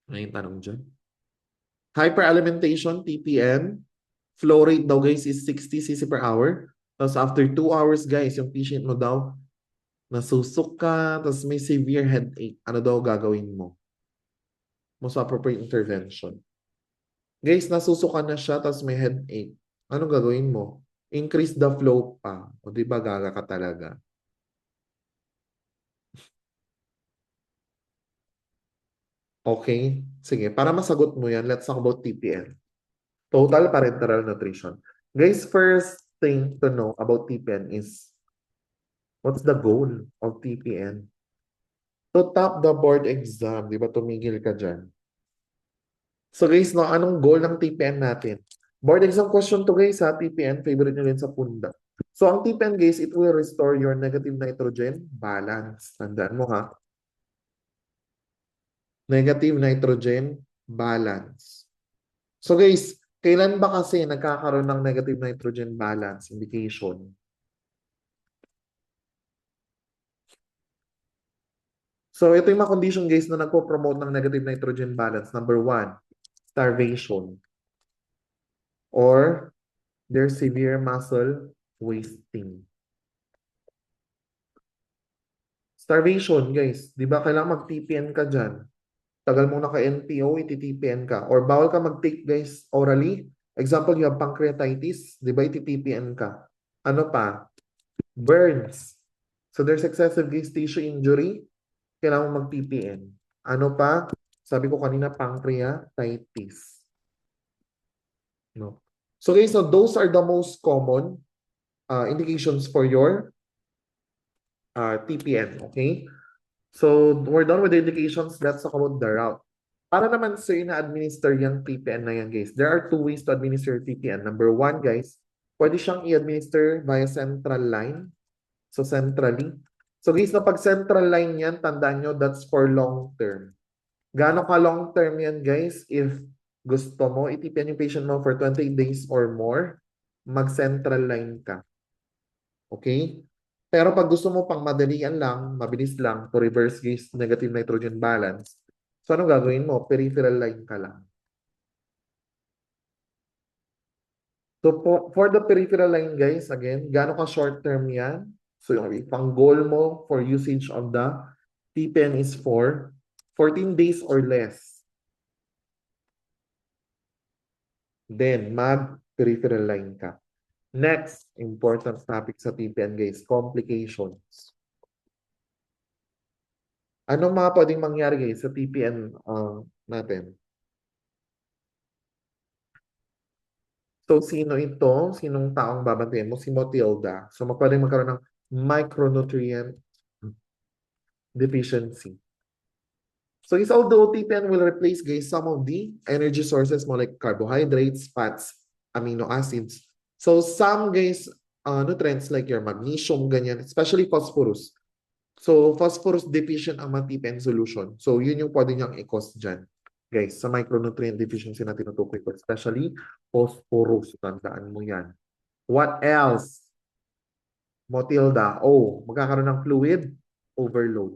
May tanong dyan. Hyperalimentation, TPN. Flow rate daw guys is 60 cc per hour. Tapos after 2 hours guys, yung patient mo daw, nasusok ka, tapos may severe headache. Ano daw gagawin mo? Most appropriate intervention. Guys, nasusuka na siya, tapos may headache. Anong gagawin mo? Increase the flow pa. O di ba gaga ka talaga? Okay? Sige, para masagot mo yan, let's talk about TPN. Total Parenteral Nutrition. Guys, first thing to know about TPN is, what's the goal of TPN? To top the board exam. Di ba tumigil ka dyan? So guys, no, anong goal ng TPN natin? Board exam question to guys ha, TPN, favorite nyo rin sa punda. So ang TPN guys, it will restore your negative nitrogen balance. Tandaan mo ha. Negative nitrogen balance. So guys, kailan ba kasi nagkakaroon ng negative nitrogen balance indication? So ito yung mga condition guys na nagpo-promote ng negative nitrogen balance. Number 1, starvation. Or there's severe muscle wasting. Starvation, guys. Di ba kailangan mag-TPN ka dyan? Tagal mo na ka-NPO, iti-TPN ka. Or bawal ka mag-take, guys, orally. Example, you have pancreatitis. Di ba iti-TPN ka? Ano pa? Burns. So there's excessive guys, tissue injury. Kailangan mo mag-TPN. Ano pa? Sabi ko kanina, pancreatitis. No. So guys, so those are the most common indications for your TPN. Okay? So, we're done with the indications. Let's talk about the route. Para naman sa ina-administer yung TPN na yan, guys, there are 2 ways to administer TPN. Number 1, guys, pwede siyang i-administer via central line. So, centrally. So, guys, na pag central line yan, tandaan nyo, that's for long term. Gaano ka long term yan, guys? If gusto mo, i-TPN yung patient mo for 28 days or more, mag-central line ka. Okay? Pero pag gusto mo pang madalian lang, mabilis lang, to reverse gaze negative nitrogen balance, so anong gagawin mo? Peripheral line ka lang. So for the peripheral line guys, again, gaano ka short term yan? So yung pang goal mo for usage of the TPN is for 14 days or less. Then mag-peripheral line ka. Next, important topic sa TPN guys, complications. Anong mga pwedeng mangyari guys sa TPN natin? So, sino ito? Sinong taong babantayan mo? Si Matilda. So, pwedeng magkaroon ng micronutrient deficiency. So, is although TPN will replace guys some of the energy sources mo like carbohydrates, fats, amino acids. So, some guys nutrients like your magnesium, ganyan, especially phosphorus. So, phosphorus deficient ang mga TPN solution. So, yun yung pwede niyang i-cause dyan. Guys, sa micronutrient deficiency na tinutukoy ko, especially phosphorus. Tandaan mo yan. What else? Matilda. Oh, magkakaroon ng fluid overload.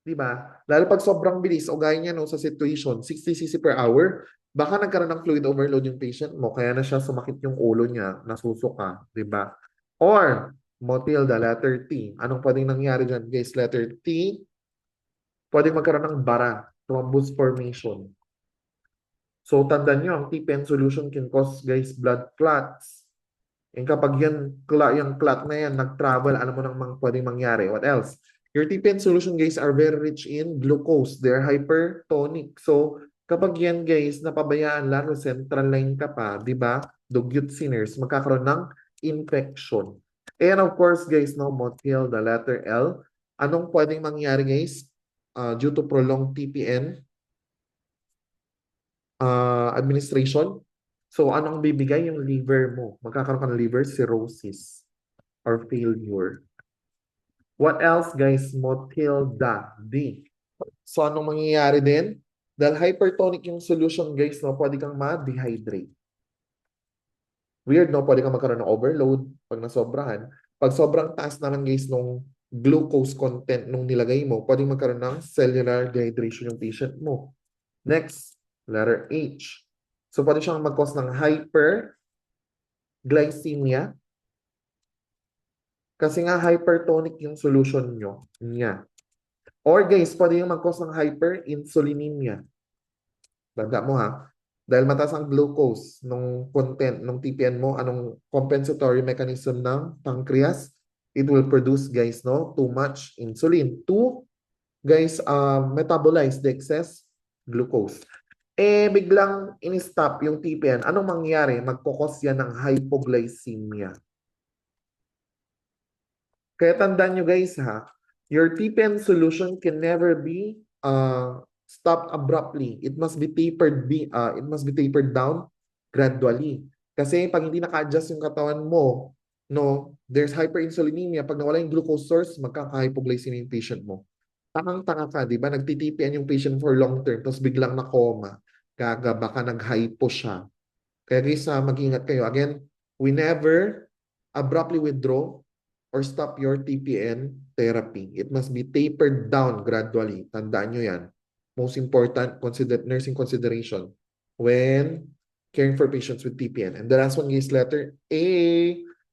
Diba? Lalo pag sobrang bilis, o gaya niya no, sa situation, 60 cc per hour, baka nagkaroon ng fluid overload yung patient mo, kaya na siya sumakit yung ulo niya, nasusuka. Diba? Or, Matilda, letter T. Anong pwedeng nangyari dyan, guys? Letter T, pwedeng magkaroon ng bara, thrombus formation. So, tandaan nyo, ang TPN solution can cause, guys, blood clots. And kapag yung clot na yan, nag-travel, alam mo nang pwedeng mangyari. What else? Your TPN solution, guys, are very rich in glucose. They're hypertonic. So, kapag yan, guys, napabayaan, lalo central line ka pa, di ba? Dugyot sinners, magkakaroon ng infection. And of course, guys, no, motil, the letter L. Anong pwedeng mangyari, guys? Due to prolonged TPN administration. So, anong bibigay yung liver mo? Magkakaroon ka ng liver cirrhosis or failure. What else, guys? Motilda D. So, anong mangyayari din? Dahil hypertonic yung solution, guys, no, pwede kang ma-dehydrate. Weird, no? Pwede kang magkaroon ng overload pag nasobrahan. Pag sobrang taas naman, guys, nung glucose content nung nilagay mo, pwedeng magkaroon ng cellular dehydration yung patient mo. Next, letter H. So, pwede siyang mag-cause ng hyperglycemia kasi nga hypertonic yung solution niya. Or guys, pwede yung mag-cause ng hyperinsulinemia. Tanda mo ha. Dahil mataas ang glucose nung content nung TPN mo, anong compensatory mechanism ng pancreas? It will produce, guys, no, too much insulin to, guys, metabolize the excess glucose. Biglang in-stop yung TPN. Anong mangyayari? Magkukos yan ng hypoglycemia. Kaya tandaan nyo, guys, ha, your TPN solution can never be stopped abruptly. It must be tapered down gradually. Kasi pag hindi naka-adjust yung katawan mo, no, there's hyperinsulinemia. Pag nawala yung glucose source, magkaka-hypoglycemia yung patient mo. Takang-taka ka, di ba? Nagtitipian yung patient for long term, tapos biglang na-coma. Gaga, baka nag-hypo siya. Kaya guys, mag-ingat kayo. Again, we never abruptly withdraw or stop your TPN therapy. It must be tapered down gradually. Tandaan nyo yan. Most important, nursing consideration when caring for patients with TPN. And the last one is letter A,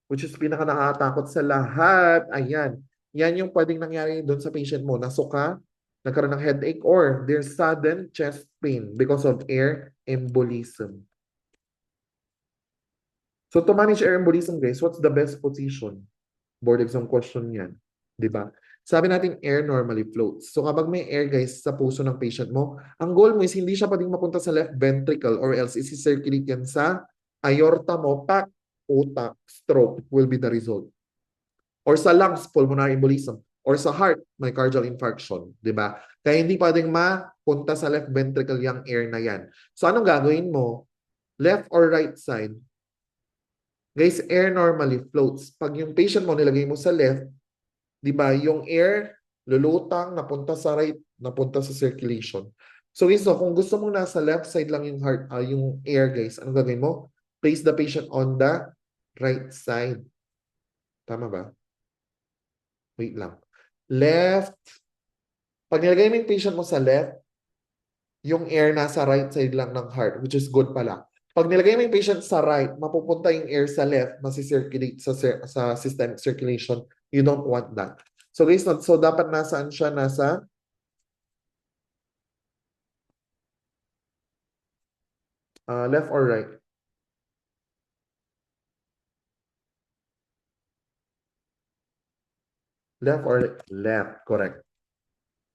which is pinaka nakakatakot sa lahat. Ayan. Yan yung pwedeng nangyari doon sa patient mo. Nasuka, nagkaroon ng headache, or there's sudden chest pain because of air embolism. So to manage air embolism, guys, what's the best position? Board exam question yan. Di ba? Sabi natin, air normally floats. So kapag may air, guys, sa puso ng patient mo, ang goal mo is hindi siya pwedeng mapunta sa left ventricle or else isi-circulate yan sa aorta mo, pak, utak, stroke will be the result. Or sa lungs, pulmonary embolism. Or sa heart, myocardial infarction. Di ba? Kaya hindi pwedeng mapunta sa left ventricle yung air na yan. So anong gagawin mo? Left or right side? Guys, air normally floats. Pag yung patient mo nilagay mo sa left, di ba, yung air lulutang, napunta sa right, napunta sa circulation. So, kung gusto mo nasa left side lang yung heart, yung air, guys, anong gagawin mo? Place the patient on the right side. Tama ba? Wait lang. Left. Pag nilagay mo yung patient mo sa left, yung air nasa right side lang ng heart, which is good pala. Pag nilagay mo yung patient sa right, mapupunta yung air sa left, masisirculate sa systemic circulation. You don't want that. So guys, so dapat nasaan siya? Nasa left or right? Left or right? Left, correct.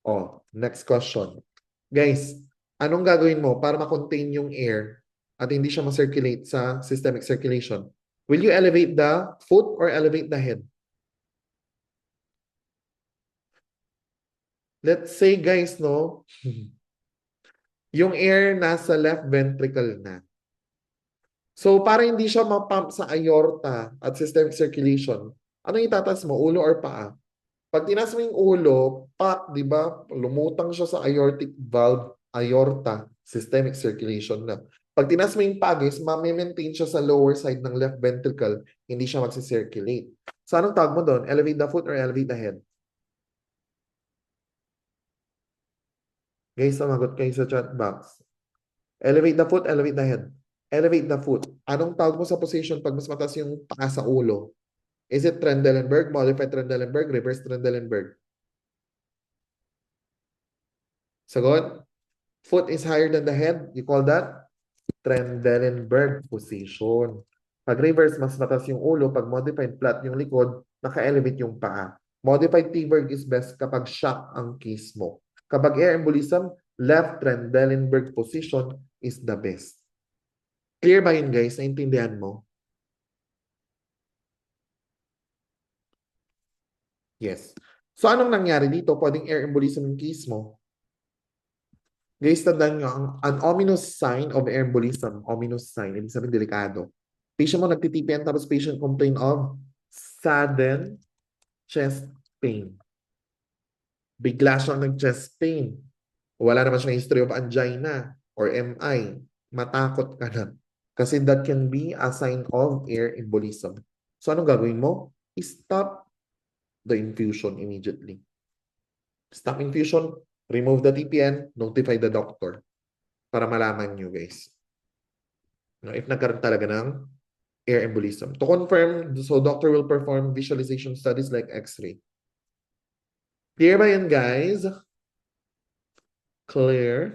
Oh, next question. Guys, anong gagawin mo para ma-contain yung air at hindi siya ma-circulate sa systemic circulation? Will you elevate the foot or elevate the head? Let's say, guys, no, yung air nasa left ventricle na. So, para hindi siya ma-pump sa aorta at systemic circulation, ano itataas mo, ulo or paa? Pag tinaas mo yung ulo, di ba, lumutang siya sa aortic valve, aorta, systemic circulation na. Pag tinaas mo yung paa, guys, ma-maintain siya sa lower side ng left ventricle, hindi siya magsi-circulate. So, anong tawag mo doon? Elevate the foot or elevate the head? Guys, sumagot kayo sa chat box. Elevate the foot, elevate the head. Elevate the foot. Anong tawag mo sa position pag mas mataas yung paa sa ulo? Is it Trendelenburg, modified Trendelenburg, reverse Trendelenburg? Sagot? Foot is higher than the head. You call that Trendelenburg position. Pag reverse, mas mataas yung ulo. Pag modified, flat yung likod, naka-elevate yung paa. Modified T-Berg is best kapag shock ang case mo. Kapag air embolism, left Trendelenburg position is the best. Clear ba yun, guys? Naintindihan mo? Yes. So, anong nangyari dito? Pwedeng air embolism yung case mo. Guys, tandaan nyo, an ominous sign of air embolism, ominous sign, ibig sabihin delikado. Patient mo nagtitipian tapos patient complain of sudden chest pain. Bigla siyang nag-chest pain. Wala naman siyang history of angina or MI. Matakot ka na. Kasi that can be a sign of air embolism. So, anong gagawin mo? Stop the infusion immediately. Stop infusion, remove the TPN, notify the doctor para malaman nyo, guys. If nagkaroon talaga ng air embolism. To confirm, so doctor will perform visualization studies like X-ray. Clear ba yan, guys? Clear?